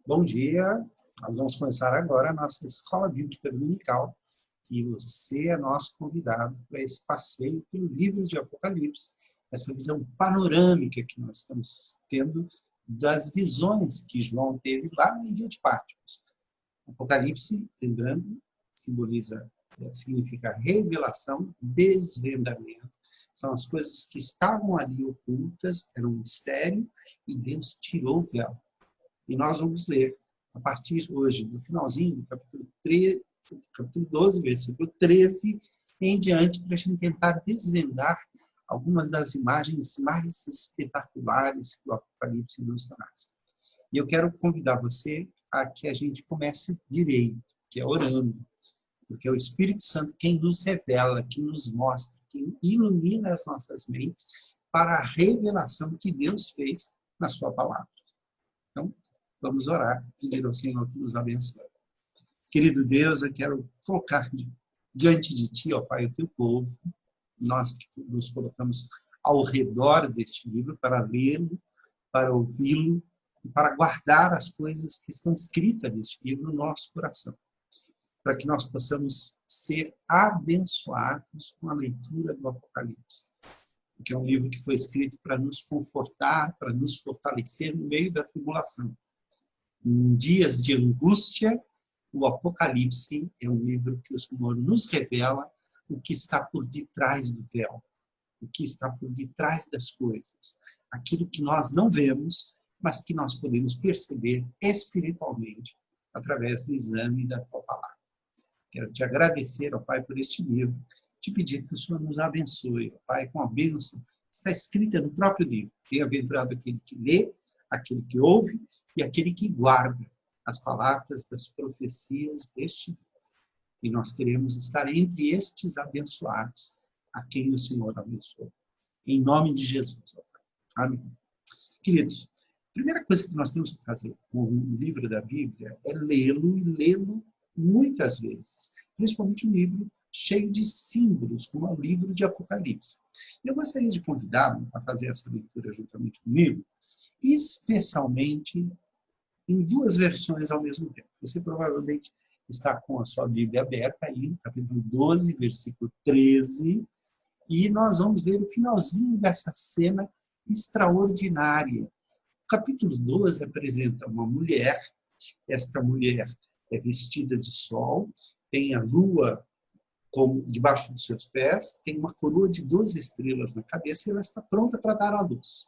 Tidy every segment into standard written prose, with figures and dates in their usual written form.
Bom dia, nós vamos começar agora a nossa Escola Bíblica Dominical e você é nosso convidado para esse passeio pelo livro de Apocalipse, essa visão panorâmica que nós estamos tendo das visões que João teve lá na Ilha de Patmos. Apocalipse, lembrando, significa revelação, desvendamento. São as coisas que estavam ali ocultas, era um mistério, e Deus tirou o véu. E nós vamos ler, a partir hoje, do finalzinho do capítulo 12, versículo 13, em diante, para a gente tentar desvendar algumas das imagens mais espetaculares que o Apocalipse nos traz. E eu quero convidar você a que a gente comece direito, que é orando, porque é o Espírito Santo quem nos revela, quem nos mostra, quem ilumina as nossas mentes para a revelação que Deus fez na sua palavra. Então, vamos orar, pedir ao Senhor que nos abençoe. Querido Deus, eu quero colocar diante de Ti, ó Pai, o Teu povo, nós que nos colocamos ao redor deste livro para lê-lo, para ouvi-lo e para guardar as coisas que estão escritas neste livro no nosso coração, para que nós possamos ser abençoados com a leitura do Apocalipse, que é um livro que foi escrito para nos confortar, para nos fortalecer no meio da tribulação. Em dias de angústia, o Apocalipse é um livro que o Senhor nos revela o que está por detrás do véu, o que está por detrás das coisas, aquilo que nós não vemos, mas que nós podemos perceber espiritualmente através do exame da Tua palavra. Quero te agradecer, ó Pai, por este livro, te pedir que o Senhor nos abençoe, ó Pai, com a bênção que está escrita no próprio livro. Bem-aventurado aquele que lê, aquele que ouve e aquele que guarda as palavras das profecias deste livro. E nós queremos estar entre estes abençoados, a quem o Senhor abençoou. Em nome de Jesus, ó Pai. Amém. Queridos, a primeira coisa que nós temos que fazer com o livro da Bíblia é lê-lo e lê-lo muitas vezes, principalmente um livro cheio de símbolos, como é o livro de Apocalipse. Eu gostaria de convidá-lo a fazer essa leitura juntamente comigo, especialmente em duas versões ao mesmo tempo. Você provavelmente está com a sua Bíblia aberta aí, no capítulo 12, versículo 13, e nós vamos ler o finalzinho dessa cena extraordinária. O capítulo 12 apresenta uma mulher, esta mulher é vestida de sol, tem a lua debaixo dos seus pés, tem uma coroa de 12 estrelas na cabeça e ela está pronta para dar à luz.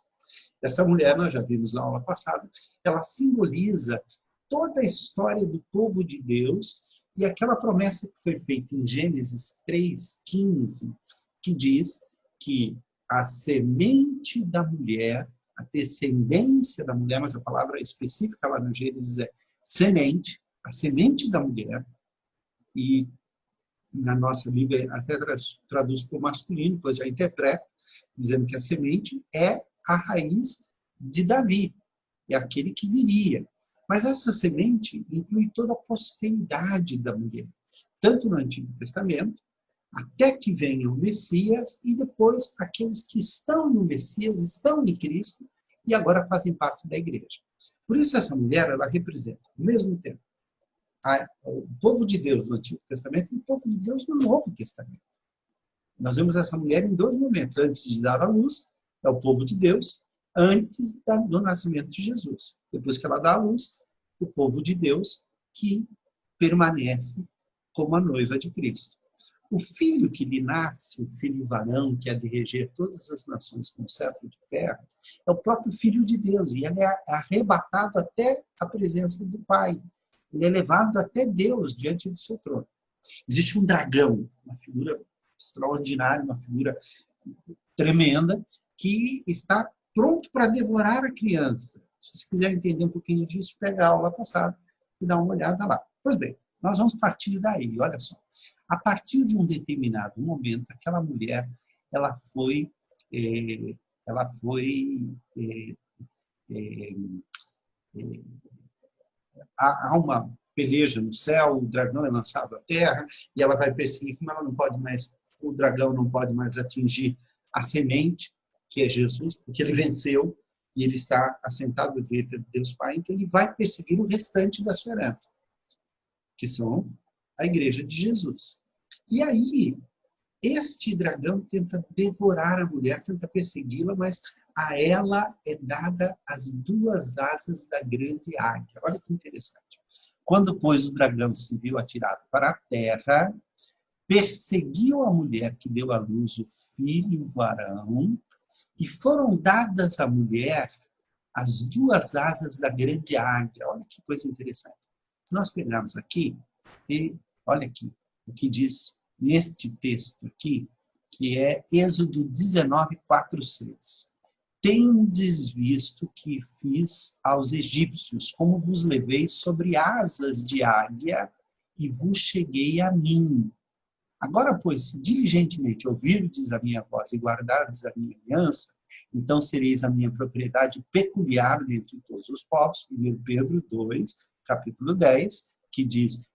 Esta mulher, nós já vimos na aula passada, ela simboliza toda a história do povo de Deus e aquela promessa que foi feita em Gênesis 3:15, que diz que a semente da mulher, a descendência da mulher, mas a palavra específica lá no Gênesis é semente, a semente da mulher, e na nossa Bíblia até traduz por masculino, pois já interpreta, dizendo que a semente é a raiz de Davi, é aquele que viria. Mas essa semente inclui toda a posteridade da mulher, tanto no Antigo Testamento, até que venha o Messias, e depois aqueles que estão no Messias, estão em Cristo, e agora fazem parte da igreja. Por isso essa mulher, ela representa, ao mesmo tempo, o povo de Deus no Antigo Testamento e o povo de Deus no Novo Testamento. Nós vemos essa mulher em dois momentos. Antes de dar à luz, é o povo de Deus, antes do nascimento de Jesus. Depois que ela dá à luz, o povo de Deus que permanece como a noiva de Cristo. O filho que lhe nasce, o filho varão, que há de reger todas as nações com cetro de ferro, é o próprio filho de Deus, e ele é arrebatado até a presença do Pai. Ele é levado até Deus, diante do seu trono. Existe um dragão, uma figura extraordinária, uma figura tremenda, que está pronto para devorar a criança. Se você quiser entender um pouquinho disso, pega a aula passada e dá uma olhada lá. Pois bem, nós vamos partir daí, olha só. A partir de um determinado momento, aquela mulher, ela foi há uma peleja no céu, o dragão é lançado à terra, e ela vai perseguir, como ela não pode mais, o dragão não pode mais atingir a semente, que é Jesus, porque ele venceu, e ele está assentado à direita de Deus Pai, então ele vai perseguir o restante da sua herança, que são a igreja de Jesus. E aí, este dragão tenta devorar a mulher, tenta persegui-la, mas a ela é dada as duas asas da grande águia. Olha que interessante. Quando, pois, o dragão se viu atirado para a terra, perseguiu a mulher que deu à luz o filho varão, e foram dadas à mulher as duas asas da grande águia. Olha que coisa interessante. Se nós pegarmos aqui, e olha aqui, o que diz neste texto aqui, que é Êxodo 19, 4, 6. Tendes visto que fiz aos egípcios, como vos levei sobre asas de águia, e vos cheguei a mim. Agora, pois, se diligentemente ouvirdes a minha voz e guardardes a minha aliança, então sereis a minha propriedade peculiar dentre todos os povos. 1 Pedro 2, capítulo 10, que diz,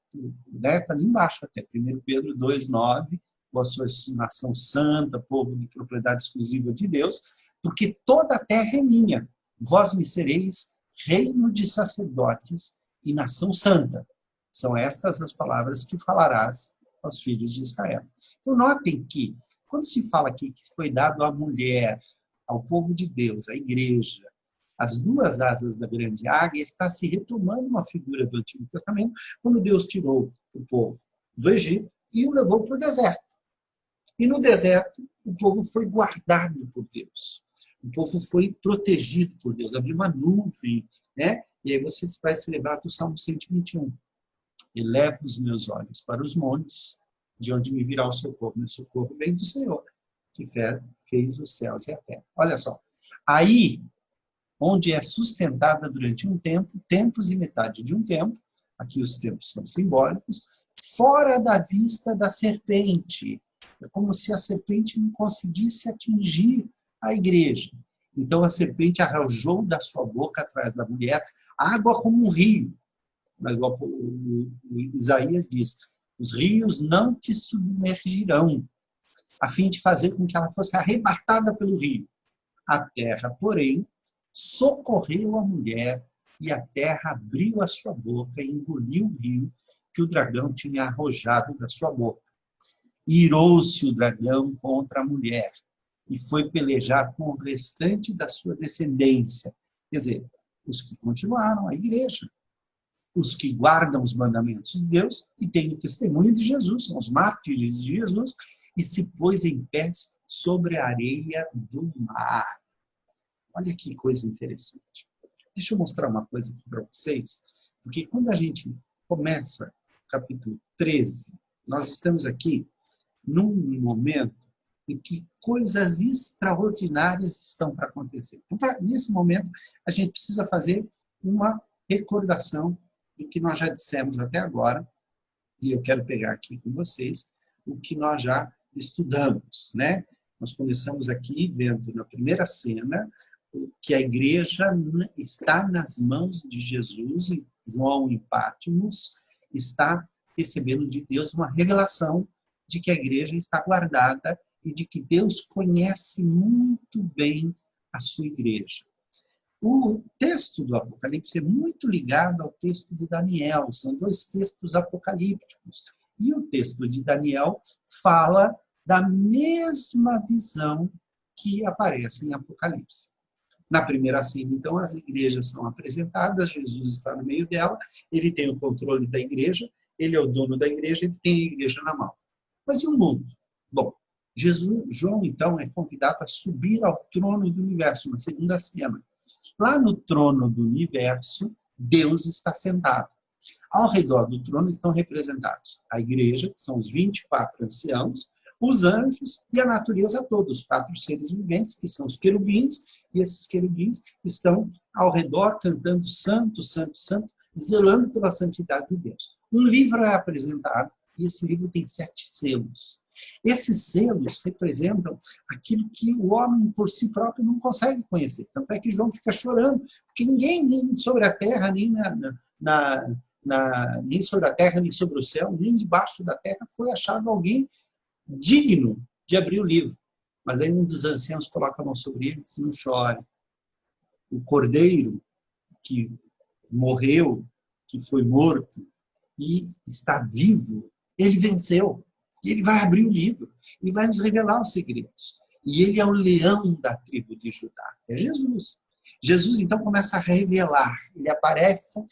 está ali embaixo até, 1 Pedro 2, 9, vós sois nação santa, povo de propriedade exclusiva de Deus, porque toda a terra é minha. Vós me sereis reino de sacerdotes e nação santa. São estas as palavras que falarás aos filhos de Israel. Então, notem que, quando se fala aqui que foi dado à mulher, ao povo de Deus, à igreja, as duas asas da grande águia, está se retomando uma figura do Antigo Testamento, quando Deus tirou o povo do Egito e o levou para o deserto. E no deserto, o povo foi guardado por Deus. O povo foi protegido por Deus. Havia uma nuvem, né? E aí você vai se lembrar do Salmo 121. Elevo os meus olhos para os montes, de onde me virá o socorro. Meu socorro vem do Senhor, que fez os céus e a terra. Olha só. Aí, onde é sustentada durante um tempo, tempos e metade de um tempo, aqui os tempos são simbólicos, fora da vista da serpente. É como se a serpente não conseguisse atingir a igreja. Então a serpente arrojou da sua boca atrás da mulher água como um rio. Mas o Isaías diz, os rios não te submergirão, a fim de fazer com que ela fosse arrebatada pelo rio. A terra, porém, socorreu a mulher, e a terra abriu a sua boca e engoliu o rio que o dragão tinha arrojado da sua boca. Irou-se o dragão contra a mulher e foi pelejar com o restante da sua descendência. Quer dizer, os que continuaram, a igreja. Os que guardam os mandamentos de Deus e têm o testemunho de Jesus, são os mártires de Jesus, e se pôs em pé sobre a areia do mar. Olha que coisa interessante. Deixa eu mostrar uma coisa aqui para vocês, porque quando a gente começa o capítulo 13, nós estamos aqui num momento em que coisas extraordinárias estão para acontecer. Então, nesse momento, a gente precisa fazer uma recordação do que nós já dissemos até agora, e eu quero pegar aqui com vocês o que nós já estudamos, né? Nós começamos aqui vendo na primeira cena que a igreja está nas mãos de Jesus, e João em Patmos está recebendo de Deus uma revelação de que a igreja está guardada e de que Deus conhece muito bem a sua igreja. O texto do Apocalipse é muito ligado ao texto de Daniel, são dois textos apocalípticos. E o texto de Daniel fala da mesma visão que aparece em Apocalipse. Na primeira cena, então, as igrejas são apresentadas, Jesus está no meio dela, ele tem o controle da igreja, ele é o dono da igreja, ele tem a igreja na mão. Mas e o mundo? Bom, João, então, é convidado a subir ao trono do universo, na segunda cena. Lá no trono do universo, Deus está sentado. Ao redor do trono estão representados a igreja, que são os 24 anciãos, os anjos e a natureza toda, os 4 seres viventes, que são os querubins, e esses querubins estão ao redor cantando santo, santo, santo, zelando pela santidade de Deus. Um livro é apresentado, e esse livro tem 7 selos. Esses selos representam aquilo que o homem por si próprio não consegue conhecer. Tanto é que João fica chorando, porque ninguém, nem sobre a terra, nem nem sobre a terra, nem sobre o céu, nem debaixo da terra, foi achado alguém digno de abrir o livro. Mas aí um dos anciãos coloca a mão sobre ele e diz, não chore. o cordeiro que morreu, que foi morto e está vivo, ele venceu. E ele vai abrir o livro, ele vai nos revelar os segredos. E ele é o leão da tribo de Judá, é Jesus. Jesus, então, começa a revelar, ele aparece,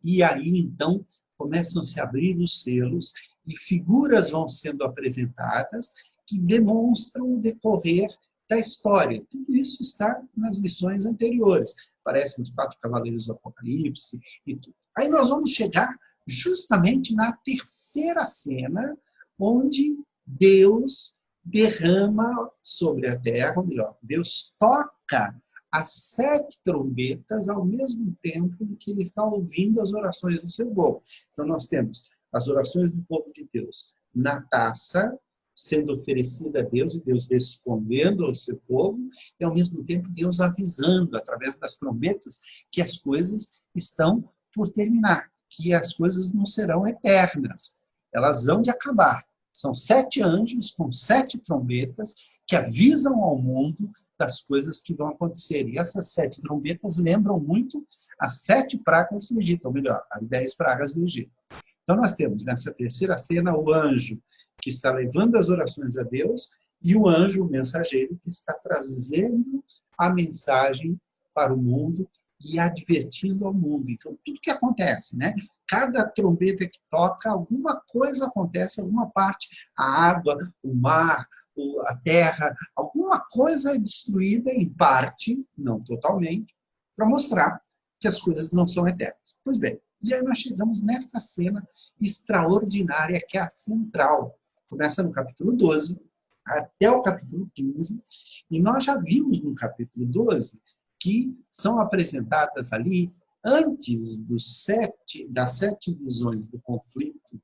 e aí, então, começam a se abrir os selos, e figuras vão sendo apresentadas que demonstram o decorrer da história. Tudo isso está nas lições anteriores. Aparecem os 4 cavaleiros do Apocalipse e tudo. Aí nós vamos chegar justamente na terceira cena, onde Deus derrama sobre a terra, ou melhor, Deus toca as 7 trombetas ao mesmo tempo em que ele está ouvindo as orações do seu povo. Então nós temos as orações do povo de Deus na taça, sendo oferecida a Deus, e Deus respondendo ao seu povo, e ao mesmo tempo Deus avisando, através das trombetas, que as coisas estão por terminar, que as coisas não serão eternas, elas vão de acabar. São 7 anjos com 7 trombetas que avisam ao mundo das coisas que vão acontecer. E essas 7 trombetas lembram muito as 7 pragas do Egito, ou melhor, as 10 pragas do Egito. Então nós temos nessa terceira cena o anjo que está levando as orações a Deus e o anjo, o mensageiro, que está trazendo a mensagem para o mundo e advertindo ao mundo. Então, tudo que acontece, né? Cada trombeta que toca, alguma coisa acontece, alguma parte, a água, o mar, a terra, alguma coisa é destruída em parte, não totalmente, para mostrar que as coisas não são eternas. Pois bem, e aí nós chegamos nesta cena extraordinária, que é a central. Começa no capítulo 12, até o capítulo 15, e nós já vimos no capítulo 12 que são apresentadas ali, antes das 7 visões do conflito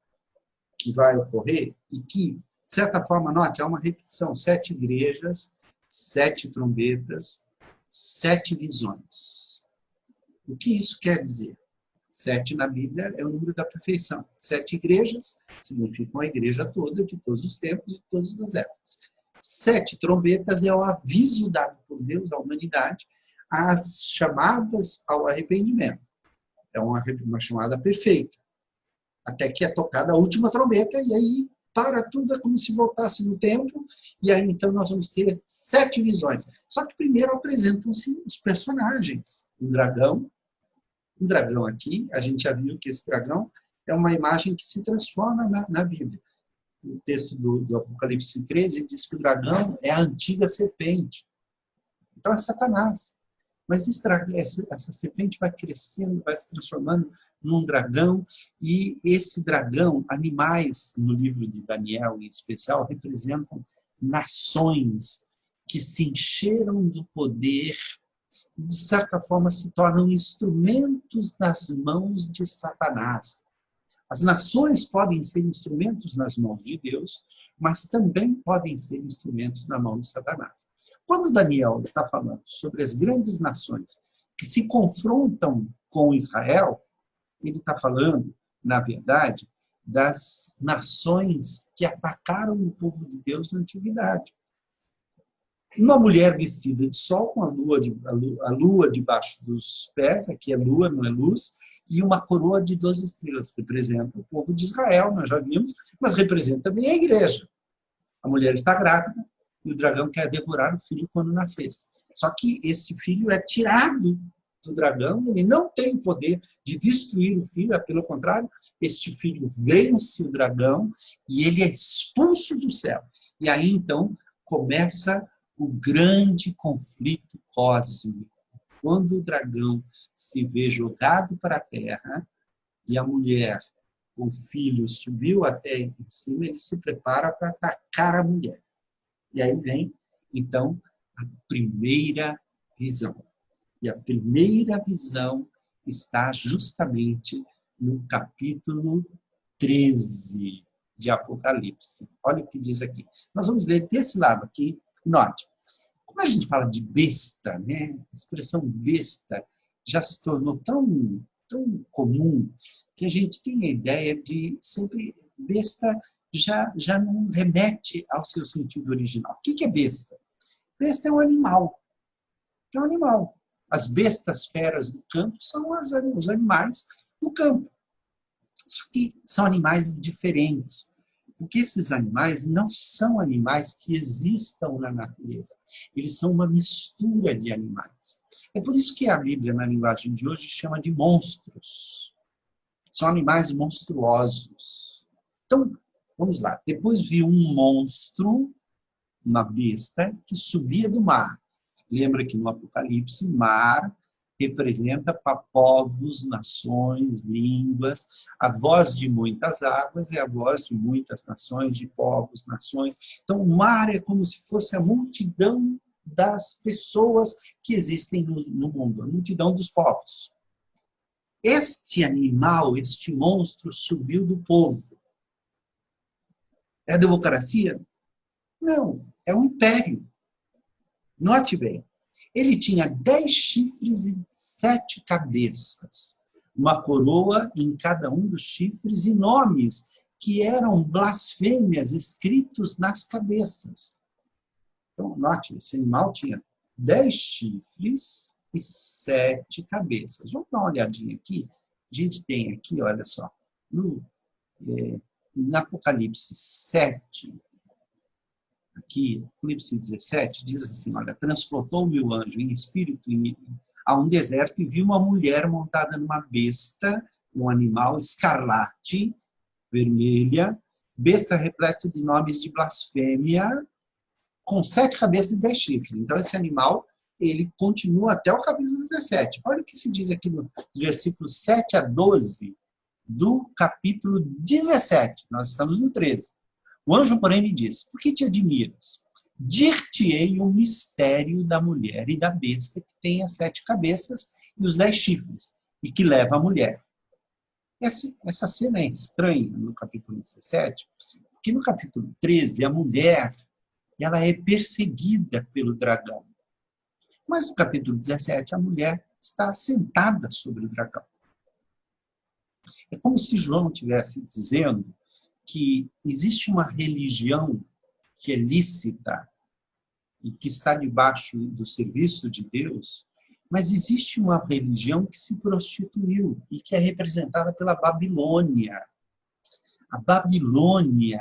que vai ocorrer, e que, de certa forma, note, há uma repetição, 7 igrejas, 7 trombetas, 7 visões. O que isso quer dizer? 7 na Bíblia é o número da perfeição. 7 igrejas significam a igreja toda, de todos os tempos e de todas as épocas. 7 trombetas é o aviso dado por Deus à humanidade, as chamadas ao arrependimento. É uma chamada perfeita. Até que é tocada a última trombeta, e aí para tudo, é como se voltasse no tempo, e aí então nós vamos ter 7 visões. Só que primeiro apresentam-se os personagens. Um dragão aqui, a gente já viu que esse dragão é uma imagem que se transforma na Bíblia. O texto do Apocalipse 13 diz que o dragão é a antiga serpente. Então é Satanás. Mas essa serpente vai crescendo, vai se transformando num dragão, e esse dragão, animais, no livro de Daniel em especial, representam nações que se encheram do poder e, de certa forma, se tornam instrumentos nas mãos de Satanás. As nações podem ser instrumentos nas mãos de Deus, mas também podem ser instrumentos na mão de Satanás. Quando Daniel está falando sobre as grandes nações que se confrontam com Israel, ele está falando, na verdade, das nações que atacaram o povo de Deus na antiguidade. Uma mulher vestida de sol, com a lua debaixo dos pés, aqui é lua, não é luz, e uma coroa de 12 estrelas, representa o povo de Israel, nós já vimos, mas representa também a igreja. A mulher está grávida, e o dragão quer devorar o filho quando nascesse. Só que esse filho é tirado do dragão, ele não tem o poder de destruir o filho, pelo contrário, este filho vence o dragão e ele é expulso do céu. E aí, então, começa o grande conflito cósmico. Quando o dragão se vê jogado para a terra e a mulher, o filho, subiu até em cima, ele se prepara para atacar a mulher. E aí vem, então, a primeira visão. E a primeira visão está justamente no capítulo 13 de Apocalipse. Olha o que diz aqui. Nós vamos ler desse lado aqui. Note, como a gente fala de besta, né? A expressão besta já se tornou tão comum que a gente tem a ideia de sempre besta já não remete ao seu sentido original. O que é besta? Besta é um animal. É um animal. As bestas feras do campo são os animais do campo. Só que são animais diferentes. Porque esses animais não são animais que existam na natureza. Eles são uma mistura de animais. É por isso que a Bíblia, na linguagem de hoje, chama de monstros. São animais monstruosos. Então, vamos lá. Depois viu um monstro, uma besta, que subia do mar. Lembra que no Apocalipse, mar representa para povos, nações, línguas. A voz de muitas águas é a voz de muitas nações, de povos, nações. Então, o mar é como se fosse a multidão das pessoas que existem no mundo, a multidão dos povos. Este animal, este monstro, subiu do povo. É a democracia? Não, é um império. Note bem. Ele tinha 10 chifres e 7 cabeças. Uma coroa em cada um dos chifres e nomes que eram blasfêmias escritos nas cabeças. Então, note, esse animal tinha 10 chifres e 7 cabeças. Vamos dar uma olhadinha aqui. A gente tem aqui, olha só, no Apocalipse 7, aqui, Apocalipse 17, diz assim, olha, transportou-me o anjo em espírito a um deserto e vi uma mulher montada numa besta, um animal escarlate, vermelha, besta repleta de nomes de blasfêmia, com 7 cabeças e 10 chifres. Então, esse animal, ele continua até o capítulo 17. Olha o que se diz aqui no versículos 7 a 12 do capítulo 17. Nós estamos no 13. O anjo, porém, me disse, por que te admiras? Dir-te-ei o mistério da mulher e da besta que tem as 7 cabeças e os 10 chifres, e que leva a mulher. Essa cena é estranha no capítulo 17, porque no capítulo 13, a mulher ela é perseguida pelo dragão. Mas no capítulo 17, a mulher está sentada sobre o dragão. É como se João estivesse dizendo que existe uma religião que é lícita e que está debaixo do serviço de Deus, mas existe uma religião que se prostituiu e que é representada pela Babilônia. A Babilônia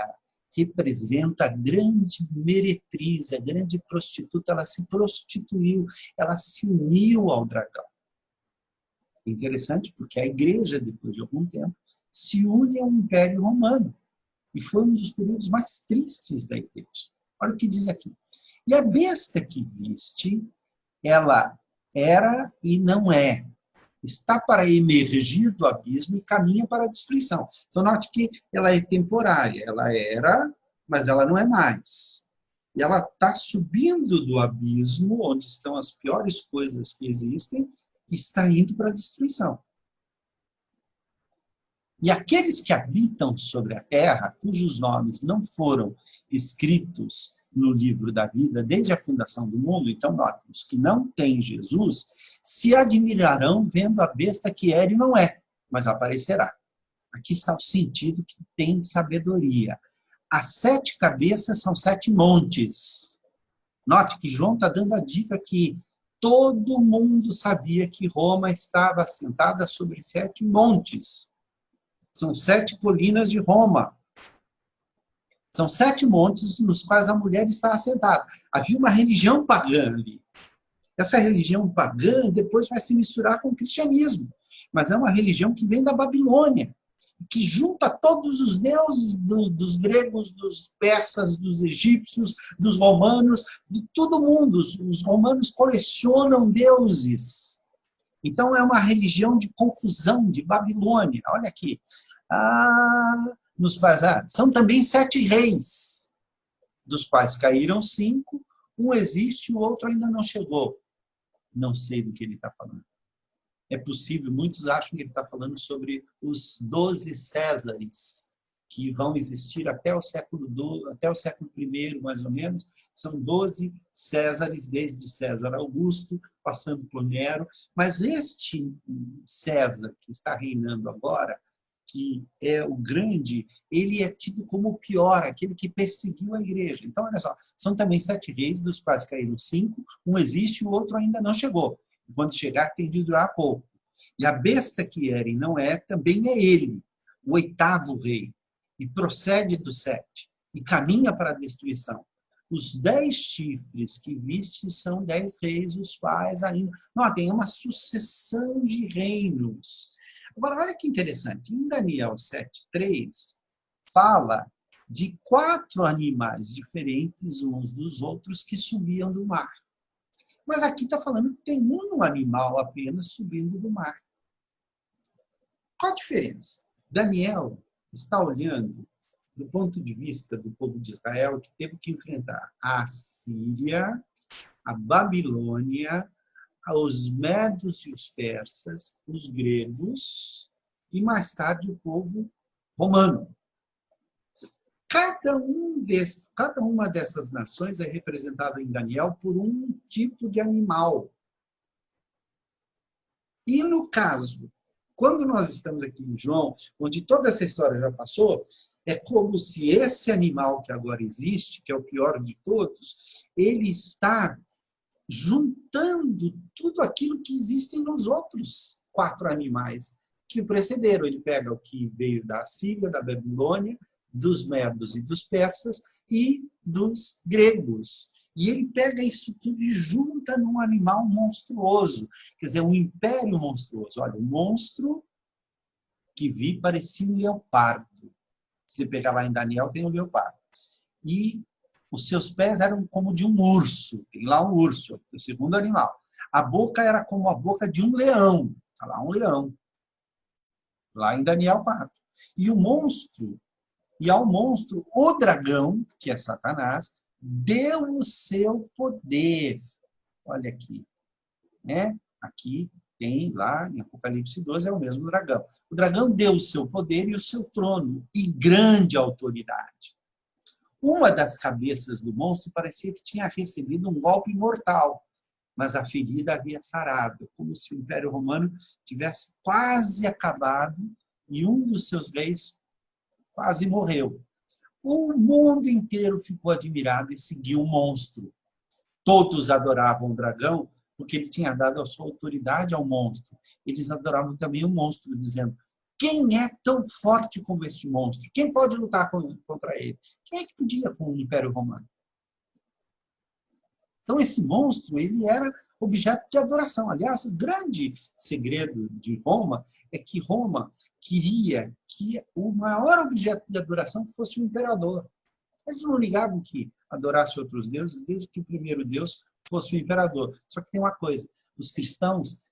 representa a grande meretriz, a grande prostituta, ela se prostituiu, ela se uniu ao dragão. É interessante porque a igreja, depois de algum tempo, se une ao Império Romano. E foi um dos períodos mais tristes da igreja. Olha o que diz aqui. E a besta que viste, ela era e não é. Está para emergir do abismo e caminha para a destruição. Então, note que ela é temporária. Ela era, mas ela não é mais. E ela está subindo do abismo, onde estão as piores coisas que existem, e está indo para a destruição. E aqueles que habitam sobre a terra, cujos nomes não foram escritos no livro da vida desde a fundação do mundo, então notem, os que não têm Jesus, se admirarão vendo a besta que era e não é, mas aparecerá. Aqui está o sentido que tem sabedoria. As 7 cabeças são 7 montes. Note que João está dando a dica que todo mundo sabia que Roma estava assentada sobre 7 montes. São 7 colinas de Roma. São 7 montes nos quais a mulher está assentada. Havia uma religião pagã ali. Essa religião pagã depois vai se misturar com o cristianismo. Mas é uma religião que vem da Babilônia, que junta todos os deuses dos gregos, dos persas, dos egípcios, dos romanos, de todo mundo. Os romanos colecionam deuses. Então, é uma religião de confusão, de Babilônia. Olha aqui. São também 7 reis, dos quais caíram 5. Um existe, o outro ainda não chegou. Não sei do que ele está falando. É possível, muitos acham que ele está falando sobre os 12 Césares, que vão existir até o século I, mais ou menos. São 12 Césares, desde César Augusto, passando por Nero. Mas este César que está reinando agora, que é o grande, ele é tido como o pior, aquele que perseguiu a igreja. Então, olha só, são também 7 reis, dos quais caíram 5. Um existe, o outro ainda não chegou. Quando chegar, tem de durar pouco. E a besta que era e não é, também é ele, o oitavo rei, e procede do 7, e caminha para a destruição. Os 10 chifres que viste são 10 reis, os quais ainda... Notem, é uma sucessão de reinos. Agora, olha que interessante. Em Daniel 7:3, fala de 4 animais diferentes uns dos outros que subiam do mar. Mas aqui está falando que tem um animal apenas subindo do mar. Qual a diferença? Daniel está olhando do ponto de vista do povo de Israel, que teve que enfrentar a Síria, a Babilônia, os medos e os persas, os gregos e, mais tarde, o povo romano. Cada uma dessas nações é representada em Daniel por um tipo de animal. E, no caso, quando nós estamos aqui em João, onde toda essa história já passou, é como se esse animal que agora existe, que é o pior de todos, ele está juntando tudo aquilo que existe nos outros 4 animais que o precederam. Ele pega o que veio da Síria, da Babilônia, dos medos e dos persas e dos gregos. E ele pega isso tudo e junta num animal monstruoso. Quer dizer, um império monstruoso. Olha, o monstro que vi parecia um leopardo. Se pegar lá em Daniel, tem um leopardo. E os seus pés eram como de um urso. Tem lá um urso, o segundo animal. A boca era como a boca de um leão. Está lá um leão. Lá em Daniel 4. E o monstro, e ao monstro, o dragão, que é Satanás, deu o seu poder. Olha aqui. Né? Aqui tem lá em Apocalipse 12, é o mesmo dragão. O dragão deu o seu poder e o seu trono e grande autoridade. Uma das cabeças do monstro parecia que tinha recebido um golpe mortal, mas a ferida havia sarado, como se o Império Romano tivesse quase acabado e um dos seus reis quase morreu. O mundo inteiro ficou admirado e seguiu o monstro. Todos adoravam o dragão, porque ele tinha dado a sua autoridade ao monstro. Eles adoravam também o monstro, dizendo: quem é tão forte como este monstro? Quem pode lutar contra ele? Quem é que podia com o Império Romano? Então, esse monstro, ele era objeto de adoração. Aliás, o grande segredo de Roma é que Roma queria que o maior objeto de adoração fosse o imperador. Eles não ligavam que adorasse outros deuses, desde que o primeiro deus fosse o imperador. Só que tem uma coisa, os cristãos,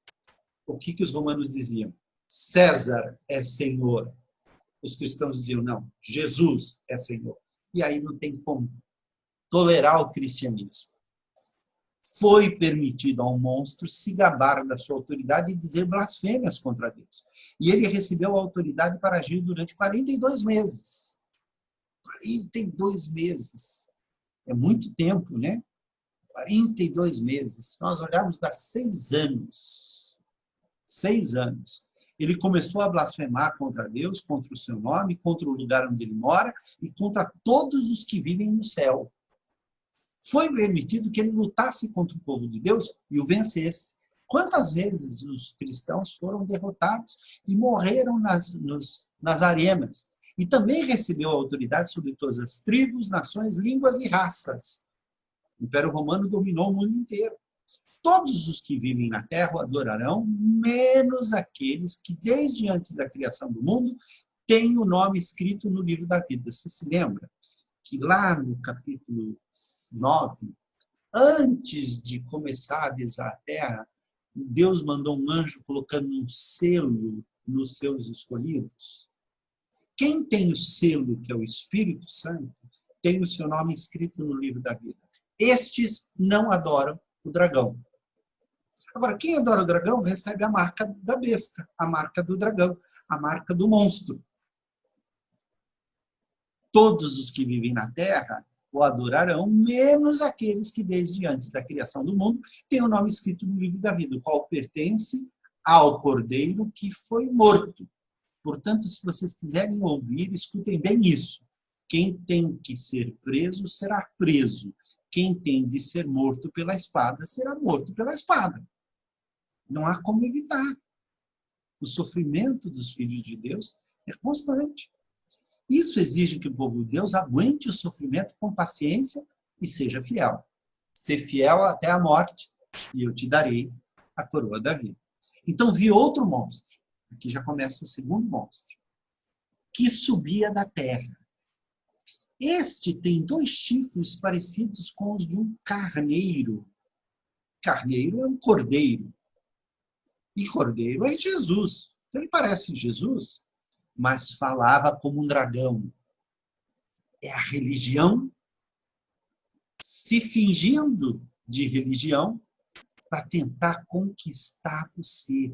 o que os romanos diziam? César é Senhor. Os cristãos diziam, não, Jesus é Senhor. E aí não tem como tolerar o cristianismo. Foi permitido ao monstro se gabar da sua autoridade e dizer blasfêmias contra Deus. E ele recebeu a autoridade para agir durante 42 meses. 42 meses. É muito tempo, né? 42 meses. Nós olhamos, dá 6 anos. 6 anos. Ele começou a blasfemar contra Deus, contra o seu nome, contra o lugar onde ele mora e contra todos os que vivem no céu. Foi permitido que ele lutasse contra o povo de Deus e o vencesse. Quantas vezes os cristãos foram derrotados e morreram nas arenas? E também recebeu a autoridade sobre todas as tribos, nações, línguas e raças. O Império Romano dominou o mundo inteiro. Todos os que vivem na terra o adorarão, menos aqueles que, desde antes da criação do mundo, têm o nome escrito no livro da vida. Você se lembra que lá no capítulo 9, antes de começar a avisar a terra, Deus mandou um anjo colocando um selo nos seus escolhidos? Quem tem o selo, que é o Espírito Santo, tem o seu nome escrito no livro da vida. Estes não adoram o dragão. Agora, quem adora o dragão recebe a marca da besta, a marca do dragão, a marca do monstro. Todos os que vivem na terra o adorarão, menos aqueles que, desde antes da criação do mundo, têm o nome escrito no livro da vida, o qual pertence ao Cordeiro que foi morto. Portanto, se vocês quiserem ouvir, escutem bem isso. Quem tem que ser preso, será preso. Quem tem de ser morto pela espada, será morto pela espada. Não há como evitar. O sofrimento dos filhos de Deus é constante. Isso exige que o povo de Deus aguente o sofrimento com paciência e seja fiel. Ser fiel até a morte, e eu te darei a coroa da vida. Então vi outro monstro. Aqui já começa o segundo monstro. Que subia da terra. Este tem 2 chifres parecidos com os de um carneiro. Carneiro é um cordeiro. E cordeiro é Jesus. Então, ele parece Jesus, mas falava como um dragão. É a religião se fingindo de religião para tentar conquistar você.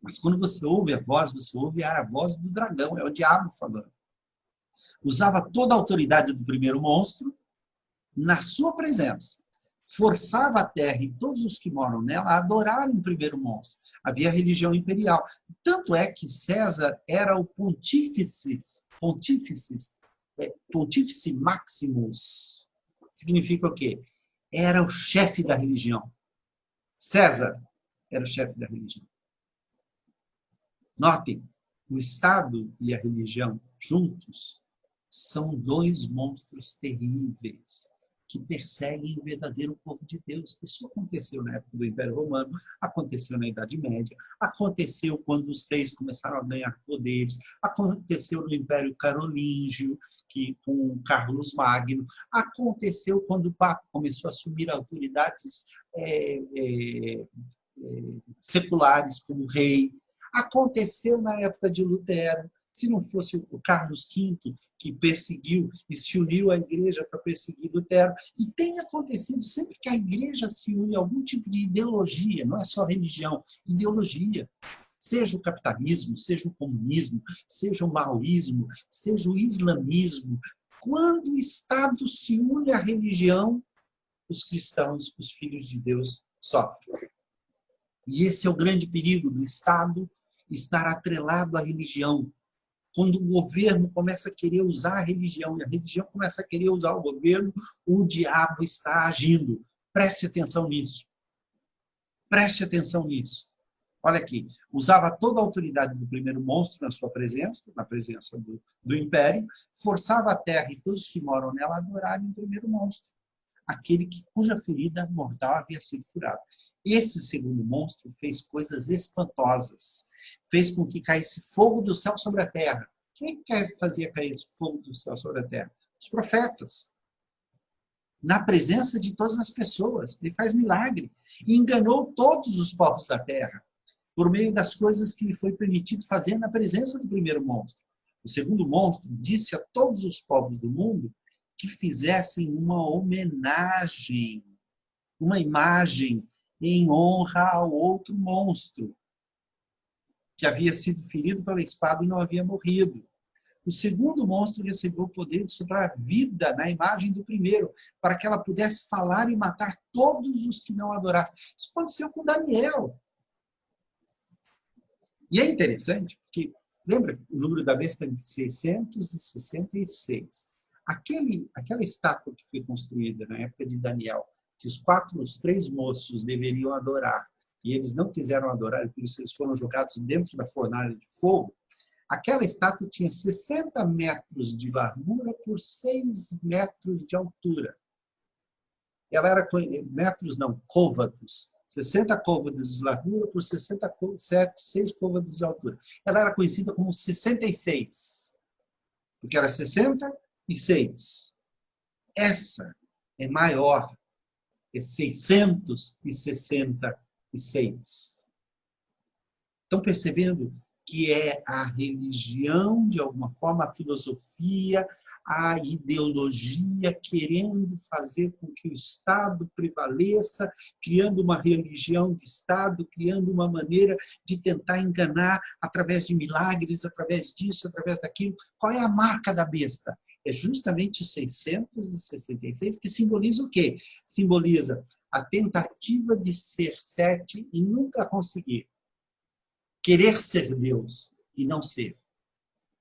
Mas quando você ouve a voz, você ouve a voz do dragão, é o diabo falando. Usava toda a autoridade do primeiro monstro na sua presença. Forçava a terra e todos os que moram nela a adorarem o primeiro monstro. Havia a religião imperial. Tanto é que César era o pontífice maximus. Significa o quê? Era o chefe da religião. César era o chefe da religião. Notem, o Estado e a religião juntos são 2 monstros terríveis que perseguem o verdadeiro povo de Deus. Isso aconteceu na época do Império Romano, aconteceu na Idade Média, aconteceu quando os reis começaram a ganhar poderes, aconteceu no Império Carolíngio, com Carlos Magno, aconteceu quando o Papa começou a assumir autoridades seculares como rei, aconteceu na época de Lutero. Se não fosse o Carlos V, que perseguiu e se uniu à igreja para perseguir Lutero. E tem acontecido sempre que a igreja se une a algum tipo de ideologia, não é só religião, ideologia. Seja o capitalismo, seja o comunismo, seja o maoísmo, seja o islamismo. Quando o Estado se une à religião, os cristãos, os filhos de Deus, sofrem. E esse é o grande perigo do Estado estar atrelado à religião. Quando o governo começa a querer usar a religião e a religião começa a querer usar o governo, o diabo está agindo. Preste atenção nisso. Preste atenção nisso. Olha aqui, usava toda a autoridade do primeiro monstro na sua presença, na presença do império, forçava a terra e todos que moram nela a adorarem o primeiro monstro, aquele cuja ferida mortal havia sido curada. Esse segundo monstro fez coisas espantosas. Fez com que caísse fogo do céu sobre a terra. Quem fazia cair esse fogo do céu sobre a terra? Os profetas. Na presença de todas as pessoas. Ele faz milagre. E enganou todos os povos da terra, por meio das coisas que lhe foi permitido fazer na presença do primeiro monstro. O segundo monstro disse a todos os povos do mundo que fizessem uma homenagem, uma imagem em honra ao outro monstro, que havia sido ferido pela espada e não havia morrido. O segundo monstro recebeu o poder de soprar a vida na imagem do primeiro, para que ela pudesse falar e matar todos os que não adorassem. Isso aconteceu com Daniel. E é interessante, porque, lembra, o número da besta é 666. Aquela estátua que foi construída na época de Daniel, que os 3 moços deveriam adorar, e eles não quiseram adorar, e por isso eles foram jogados dentro da fornalha de fogo, aquela estátua tinha 60 metros de largura por 6 metros de altura. Ela era, côvados, 60 côvados de largura por 6 côvados de altura. Ela era conhecida como 66, porque era 66. Essa é maior, é 666. Estão percebendo que é a religião, de alguma forma, a filosofia, a ideologia querendo fazer com que o Estado prevaleça, criando uma religião de Estado, criando uma maneira de tentar enganar através de milagres, através disso, através daquilo. Qual é a marca da besta? É justamente o 666, que simboliza o quê? Simboliza a tentativa de ser 7 e nunca conseguir. Querer ser Deus e não ser.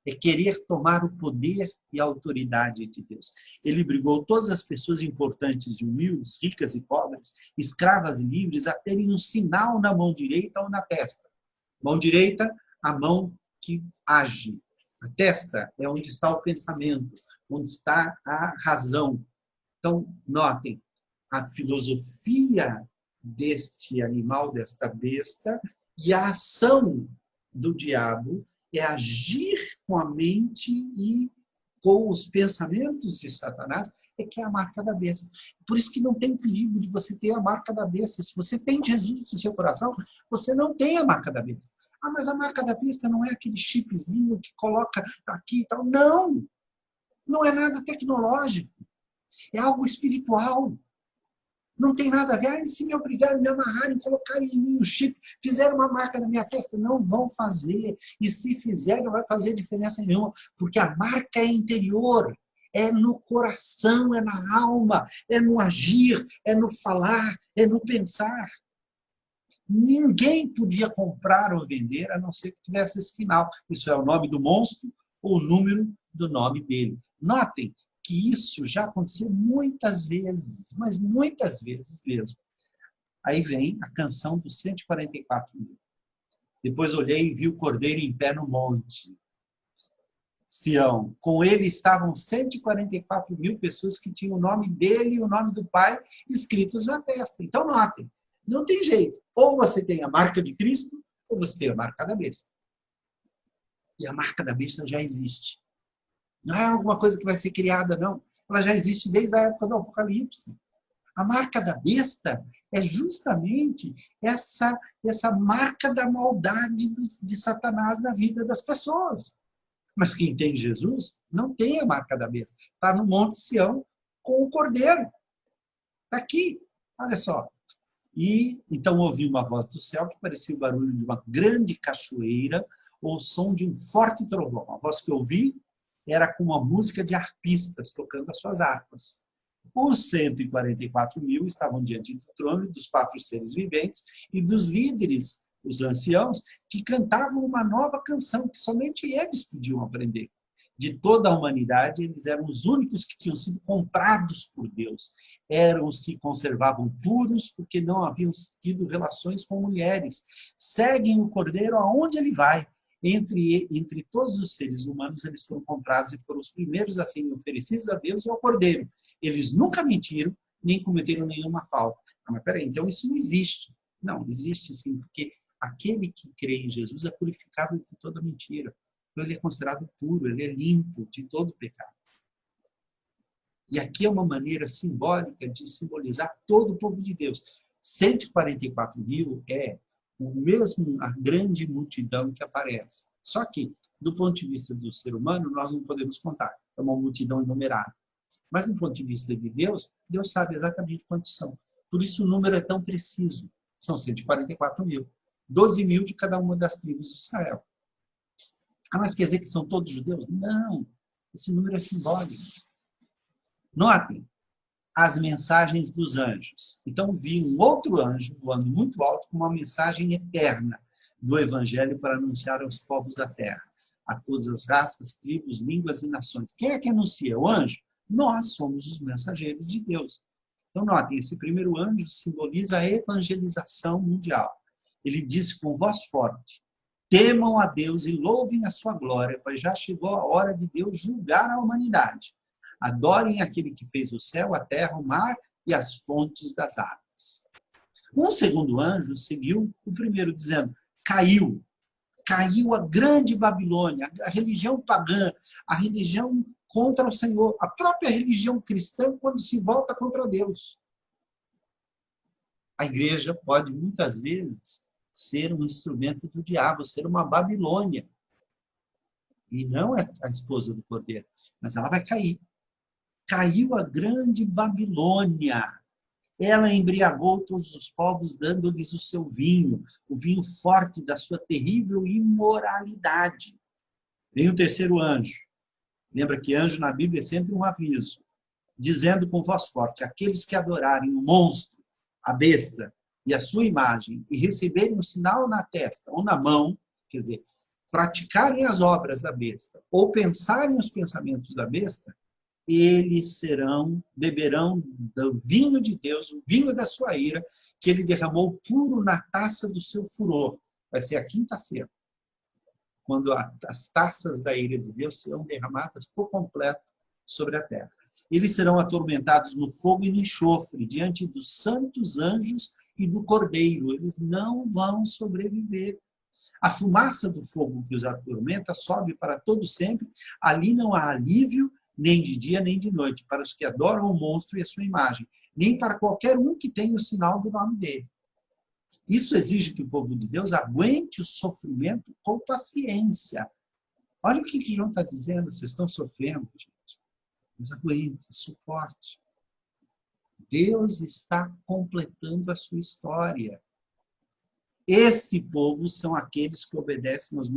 é querer tomar o poder e a autoridade de Deus. Ele obrigou todas as pessoas importantes e humildes, ricas e pobres, escravas e livres, a terem um sinal na mão direita ou na testa. Mão direita, a mão que age. A testa é onde está o pensamento, onde está a razão. Então, notem, a filosofia deste animal, desta besta, e a ação do diabo é agir com a mente e com os pensamentos de Satanás, é que é a marca da besta. Por isso que não tem perigo de você ter a marca da besta. Se você tem Jesus no seu coração, você não tem a marca da besta. Ah, mas a marca da besta não é aquele chipzinho que coloca aqui e tal. Não! Não é nada tecnológico. É algo espiritual. Não tem nada a ver. Ah, se me obrigarem, me amarrarem, colocarem em mim o chip, fizeram uma marca na minha testa. Não vão fazer. E se fizerem, não vai fazer diferença nenhuma. Porque a marca é interior. É no coração, é na alma, é no agir, é no falar, é no pensar. Ninguém podia comprar ou vender a não ser que tivesse esse sinal. Isso é o nome do monstro ou o número do nome dele. Notem que isso já aconteceu muitas vezes, mas muitas vezes mesmo. Aí vem a canção dos 144 mil. Depois olhei e vi o cordeiro em pé no monte Sião. Com ele estavam 144 mil pessoas que tinham o nome dele e o nome do pai escritos na testa. Então, notem, não tem jeito. Ou você tem a marca de Cristo, ou você tem a marca da besta. E a marca da besta já existe. Não é alguma coisa que vai ser criada, não. Ela já existe desde a época do Apocalipse. A marca da besta é justamente essa marca da maldade de Satanás na vida das pessoas. Mas quem tem Jesus não tem a marca da besta. Está no Monte Sião com o Cordeiro. Está aqui. Olha só. E então ouvi uma voz do céu que parecia o barulho de uma grande cachoeira ou o som de um forte trovão. A voz que eu ouvi era com uma música de arpistas tocando as suas harpas. Os 144 mil estavam diante do trono dos 4 seres viventes e dos líderes, os anciãos, que cantavam uma nova canção que somente eles podiam aprender. De toda a humanidade, eles eram os únicos que tinham sido comprados por Deus. Eram os que conservavam puros porque não haviam tido relações com mulheres. Seguem o Cordeiro aonde ele vai. Entre todos os seres humanos, eles foram comprados e foram os primeiros a serem oferecidos a Deus e ao Cordeiro. Eles nunca mentiram, nem cometeram nenhuma falta. Ah, mas peraí, então isso não existe. Não, existe sim, porque aquele que crê em Jesus é purificado de toda mentira. Então ele é considerado puro, ele é limpo de todo pecado. E aqui é uma maneira simbólica de simbolizar todo o povo de Deus. 144 mil é a grande multidão que aparece. Só que, do ponto de vista do ser humano, nós não podemos contar. É uma multidão inumerável. Mas, do ponto de vista de Deus, Deus sabe exatamente quantos são. Por isso, o número é tão preciso. São 144 mil. 12 mil de cada uma das tribos de Israel. Ah, mas quer dizer que são todos judeus? Não. Esse número é simbólico. Notem as mensagens dos anjos. Então, vi um outro anjo voando muito alto com uma mensagem eterna do Evangelho para anunciar aos povos da terra, a todas as raças, tribos, línguas e nações. Quem é que anuncia? O anjo? Nós somos os mensageiros de Deus. Então, notem, esse primeiro anjo simboliza a evangelização mundial. Ele diz com voz forte: temam a Deus e louvem a sua glória, pois já chegou a hora de Deus julgar a humanidade. Adorem aquele que fez o céu, a terra, o mar e as fontes das águas. Um segundo anjo seguiu o primeiro, dizendo: caiu a grande Babilônia, a religião pagã, a religião contra o Senhor, a própria religião cristã quando se volta contra Deus. A igreja pode, muitas vezes, ser um instrumento do diabo, ser uma Babilônia. E não é a esposa do Cordeiro, mas ela vai cair. Caiu a grande Babilônia. Ela embriagou todos os povos, dando-lhes o seu vinho, o vinho forte da sua terrível imoralidade. Vem o terceiro anjo. Lembra que anjo na Bíblia é sempre um aviso, dizendo com voz forte: aqueles que adorarem o monstro, a besta e a sua imagem, e receberem o sinal na testa ou na mão, quer dizer, praticarem as obras da besta, ou pensarem os pensamentos da besta, eles beberão do vinho de Deus, o vinho da sua ira, que ele derramou puro na taça do seu furor. Vai ser a quinta ceia, quando as taças da ira de Deus serão derramadas por completo sobre a terra. Eles serão atormentados no fogo e no enxofre, diante dos santos anjos e do Cordeiro. Eles não vão sobreviver. A fumaça do fogo que os atormenta sobe para todo sempre. Ali não há alívio, nem de dia, nem de noite, para os que adoram o monstro e a sua imagem, nem para qualquer um que tenha o sinal do nome dele. Isso exige que o povo de Deus aguente o sofrimento com paciência. Olha o que João está dizendo. Vocês estão sofrendo, gente. Mas aguente, suporte. Deus está completando a sua história. Esse povo são aqueles que obedecem aos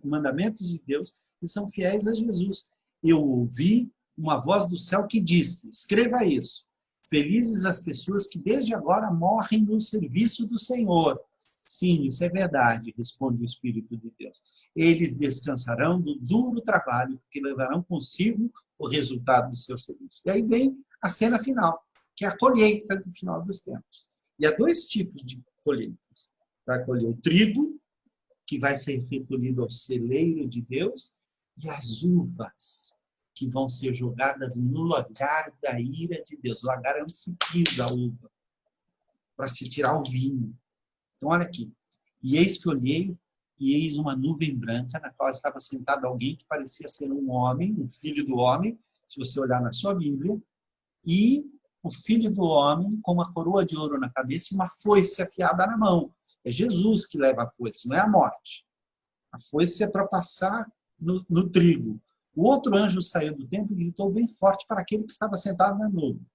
mandamentos de Deus e são fiéis a Jesus. Eu ouvi uma voz do céu que disse, escreva isso, felizes as pessoas que desde agora morrem no serviço do Senhor. Sim, isso é verdade, responde o Espírito de Deus. Eles descansarão do duro trabalho, porque levarão consigo o resultado do seu serviço. E aí vem a cena final, que é a colheita do final dos tempos. E há dois tipos de colheitas. Vai colher o trigo, que vai ser recolhido ao celeiro de Deus, e as uvas, que vão ser jogadas no lagar da ira de Deus. O lagar é onde se pisa a uva, para se tirar o vinho. Então, olha aqui. E eis que olhei, e eis uma nuvem branca, na qual estava sentado alguém que parecia ser um homem, um filho do homem, se você olhar na sua Bíblia, e o filho do homem com uma coroa de ouro na cabeça e uma foice afiada na mão. É Jesus que leva a foice, não é a morte. A foice é para passar no trigo. O outro anjo saiu do templo e gritou bem forte para aquele que estava sentado na nuvem.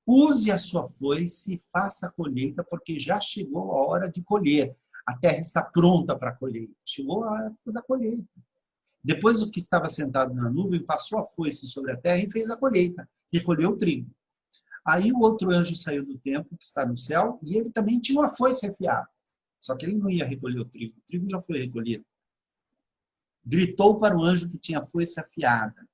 Use a sua foice e faça a colheita, porque já chegou a hora de colher. A terra está pronta para a colheita. Chegou a época da colheita. Depois o que estava sentado na nuvem passou a foice sobre a terra e fez a colheita. Recolheu o trigo. Aí o outro anjo saiu do templo, que está no céu, e ele também tinha uma foice afiada. Só que ele não ia recolher o trigo já foi recolhido. Gritou para o anjo que tinha a foice afiada.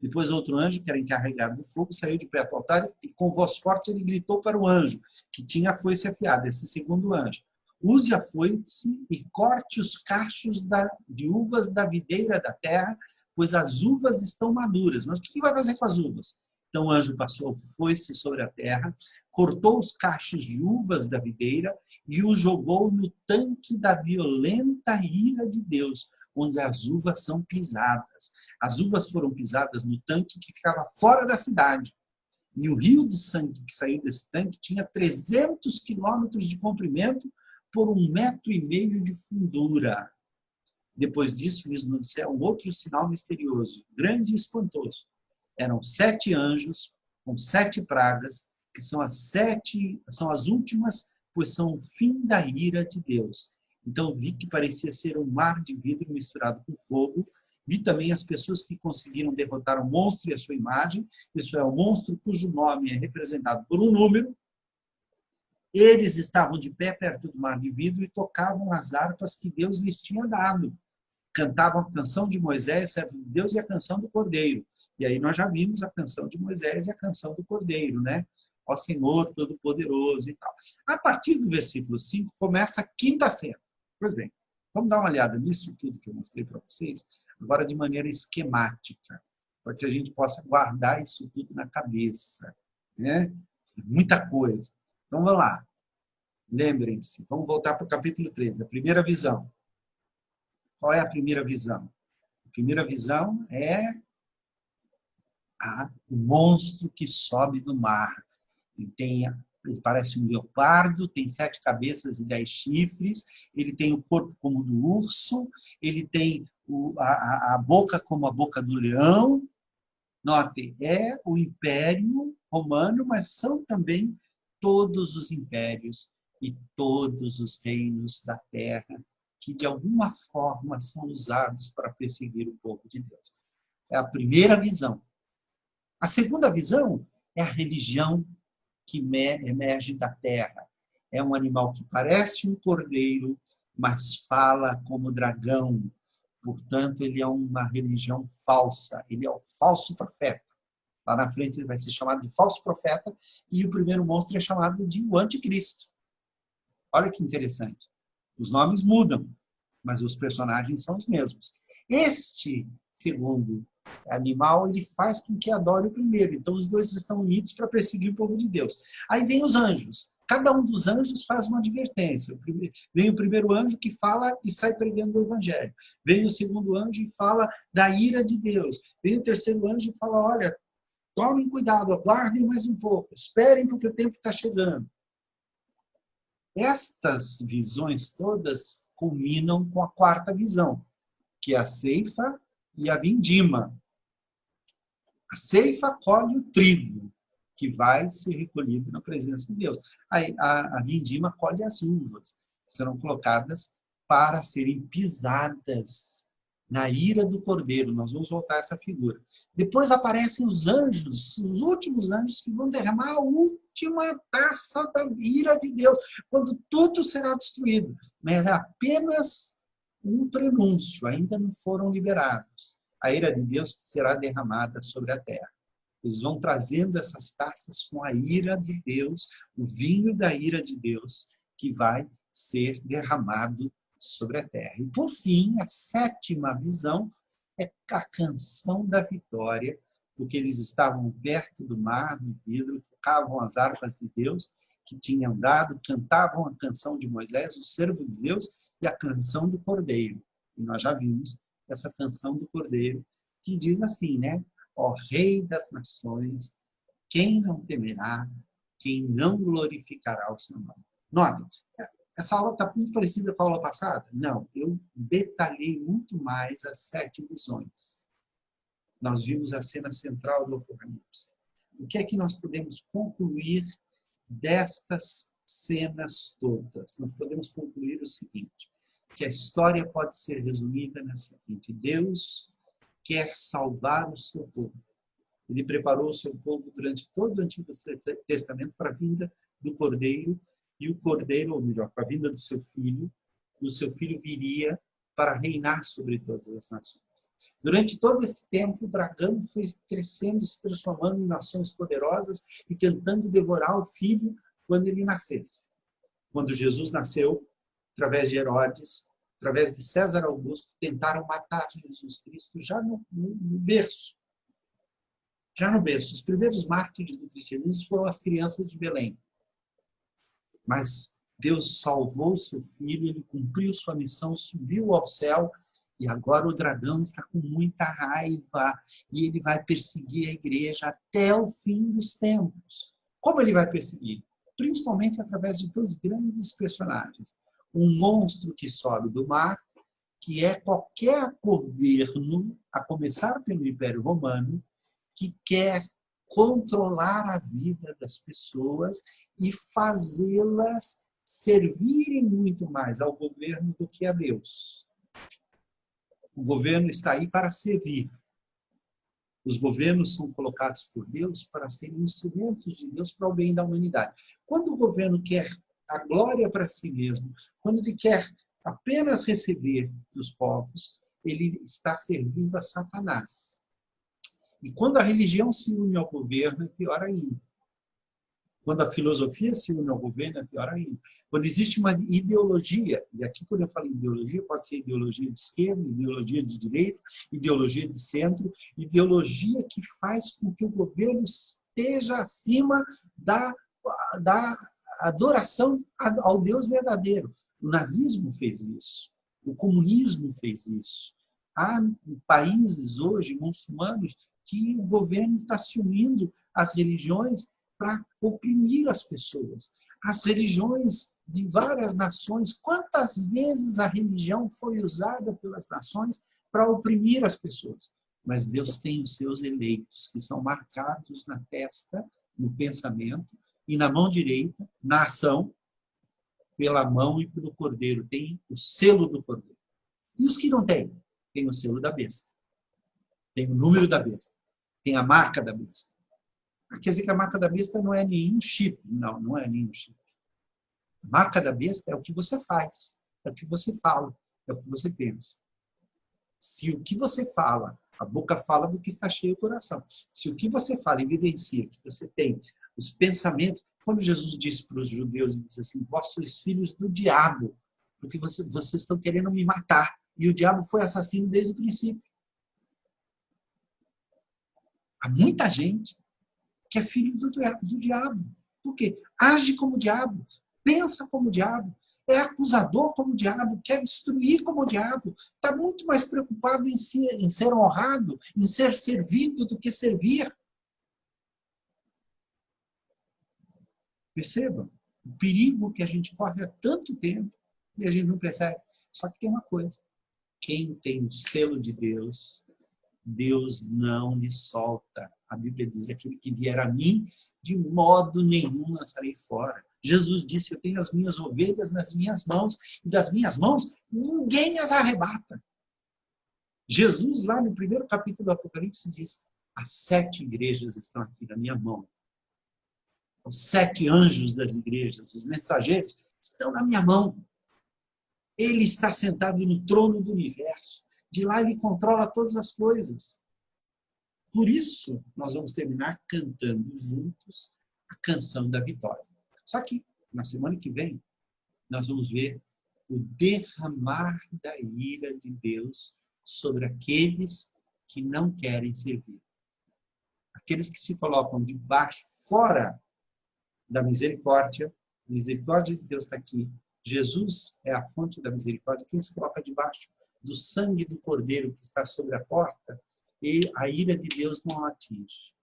Depois outro anjo, que era encarregado do fogo, saiu de perto do altar e com voz forte ele gritou para o anjo que tinha a foice afiada, esse segundo anjo. Use a foice e corte os cachos de uvas da videira da terra, pois as uvas estão maduras. Mas o que vai fazer com as uvas? Então o anjo passou a foice sobre a terra, cortou os cachos de uvas da videira e os jogou no tanque da violenta ira de Deus, onde as uvas são pisadas. As uvas foram pisadas no tanque que ficava fora da cidade. E o rio de sangue que saiu desse tanque tinha 300 quilômetros de comprimento por 1,5 metros de fundura. Depois disso, vi no céu um outro sinal misterioso, grande e espantoso. Eram 7 anjos com 7 pragas, que são as últimas, pois são o fim da ira de Deus. Então vi que parecia ser um mar de vidro misturado com fogo. Vi também as pessoas que conseguiram derrotar o monstro e a sua imagem. Isso é, o monstro cujo nome é representado por um número. Eles estavam de pé perto do mar de vidro e tocavam as harpas que Deus lhes tinha dado. Cantavam a canção de Moisés, servo de Deus, e a canção do Cordeiro. E aí nós já vimos a canção de Moisés e a canção do Cordeiro, né? Ó Senhor Todo-Poderoso e tal. A partir do versículo 5, começa a quinta cena. Pois bem, vamos dar uma olhada nisso tudo que eu mostrei para vocês, agora de maneira esquemática, para que a gente possa guardar isso tudo na cabeça, né? Muita coisa. Então, vamos lá. Lembrem-se, vamos voltar para o capítulo 13, a primeira visão. Qual é a primeira visão? A primeira visão é o monstro que sobe do mar. Ele parece um leopardo, tem 7 cabeças e 10 chifres, ele tem o corpo como o do urso, ele tem a boca como a boca do leão. Note, é o Império Romano, mas são também todos os impérios e todos os reinos da terra que, de alguma forma, são usados para perseguir o povo de Deus. É a primeira visão. A segunda visão é a religião que emerge da terra. É um animal que parece um cordeiro, mas fala como dragão. Portanto, ele é uma religião falsa. Ele é o falso profeta. Lá na frente ele vai ser chamado de falso profeta e o primeiro monstro é chamado de o anticristo. Olha que interessante. Os nomes mudam, mas os personagens são os mesmos. Este segundo animal, ele faz com que adore o primeiro. Então, os dois estão unidos para perseguir o povo de Deus. Aí vem os anjos. Cada um dos anjos faz uma advertência. Vem o primeiro anjo que fala e sai pregando o evangelho. Vem o segundo anjo e fala da ira de Deus. Vem o terceiro anjo e fala, olha, tomem cuidado, aguardem mais um pouco, esperem porque o tempo está chegando. Estas visões todas culminam com a quarta visão, que é a ceifa e a vindima. A ceifa colhe o trigo, que vai ser recolhido na presença de Deus. A vindima colhe as uvas, que serão colocadas para serem pisadas na ira do cordeiro. Nós vamos voltar a essa figura. Depois aparecem os anjos, os últimos anjos que vão derramar a última taça da ira de Deus, quando tudo será destruído. Mas é apenas um prenúncio, ainda não foram liberados. A ira de Deus será derramada sobre a terra. Eles vão trazendo essas taças com a ira de Deus, o vinho da ira de Deus, que vai ser derramado sobre a terra. E, por fim, a sétima visão é a canção da vitória, porque eles estavam perto do mar de vidro, tocavam as harpas de Deus que tinham dado, cantavam a canção de Moisés, o servo de Deus, e a canção do Cordeiro. E nós já vimos essa canção do Cordeiro, que diz assim, né? Ó Rei das Nações, quem não temerá, quem não glorificará o seu nome. Nota, essa aula está muito parecida com a aula passada? Não, eu detalhei muito mais as 7 visões. Nós vimos a cena central do Apocalipse. O que é que nós podemos concluir destas cenas todas? Nós podemos concluir o seguinte, que a história pode ser resumida na seguinte: Deus quer salvar o seu povo. Ele preparou o seu povo durante todo o Antigo Testamento para a vinda do Cordeiro, e o Cordeiro, ou melhor, para a vinda do seu filho, o seu filho viria para reinar sobre todas as nações. Durante todo esse tempo, o dragão foi crescendo, se transformando em nações poderosas e tentando devorar o filho quando ele nascesse. Quando Jesus nasceu, através de Herodes, através de César Augusto, tentaram matar Jesus Cristo já no berço. Já no berço. Os primeiros mártires do cristianismo foram as crianças de Belém. Mas Deus salvou o seu filho, ele cumpriu sua missão, subiu ao céu, e agora o dragão está com muita raiva, e ele vai perseguir a igreja até o fim dos tempos. Como ele vai perseguir? Principalmente através de 2 grandes personagens. Um monstro que sobe do mar, que é qualquer governo, a começar pelo Império Romano, que quer controlar a vida das pessoas e fazê-las servirem muito mais ao governo do que a Deus. O governo está aí para servir. Os governos são colocados por Deus para serem instrumentos de Deus para o bem da humanidade. Quando o governo quer a glória para si mesmo, quando ele quer apenas receber dos povos, ele está servindo a Satanás. E quando a religião se une ao governo, é pior ainda. Quando a filosofia se une ao governo, é pior ainda. Quando existe uma ideologia, e aqui quando eu falo ideologia, pode ser ideologia de esquerda, ideologia de direita, ideologia de centro, ideologia que faz com que o governo esteja acima da adoração ao Deus verdadeiro. O nazismo fez isso. O comunismo fez isso. Há países hoje, muçulmanos, que o governo está se unindo às religiões para oprimir as pessoas. As religiões de várias nações, quantas vezes a religião foi usada pelas nações para oprimir as pessoas? Mas Deus tem os seus eleitos, que são marcados na testa, no pensamento, e na mão direita, na ação, pela mão e pelo cordeiro. Tem o selo do cordeiro. E os que não têm? Tem o selo da besta. Tem o número da besta. Tem a marca da besta. Quer dizer que a marca da besta não é nenhum chip. Não, não é nenhum chip. A marca da besta é o que você faz. é o que você fala, é o que você pensa. Se o que você fala, a boca fala do que está cheio o coração. Se o que você fala evidencia que você tem os pensamentos, quando Jesus disse para os judeus, ele disse assim, vós sois filhos do diabo, porque vocês estão querendo me matar. E o diabo foi assassino desde o princípio. Há muita gente que é filho do diabo. Por quê? Age como o diabo, pensa como o diabo, é acusador como o diabo, quer destruir como o diabo. Está muito mais preocupado em ser honrado, em ser servido do que servir. Percebam o perigo que a gente corre há tanto tempo e a gente não percebe. Só que tem uma coisa. Quem tem o selo de Deus, Deus não lhe solta. A Bíblia diz, aquele que vier a mim, de modo nenhum lançarei fora. Jesus disse, eu tenho as minhas ovelhas nas minhas mãos, e das minhas mãos ninguém as arrebata. Jesus, lá no primeiro capítulo do Apocalipse, diz, as 7 igrejas estão aqui na minha mão. Os 7 anjos das igrejas, os mensageiros, estão na minha mão. Ele está sentado no trono do universo. De lá ele controla todas as coisas. Por isso, nós vamos terminar cantando juntos a canção da vitória. Só que, na semana que vem, nós vamos ver o derramar da ira de Deus sobre aqueles que não querem servir. Aqueles que se colocam debaixo, fora da misericórdia. A misericórdia de Deus está aqui. Jesus é a fonte da misericórdia. Quem se coloca debaixo do sangue do Cordeiro que está sobre a porta, e a ira de Deus não atinge.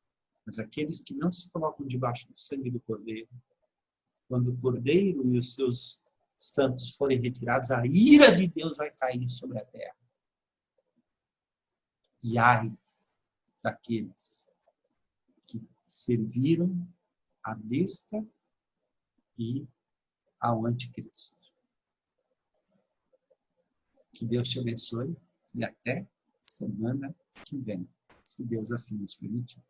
Mas aqueles que não se colocam debaixo do sangue do Cordeiro, quando o Cordeiro e os seus santos forem retirados, a ira de Deus vai cair sobre a terra. E ai daqueles que serviram a besta e ao anticristo. Que Deus te abençoe e até semana que vem, se Deus assim nos permitir.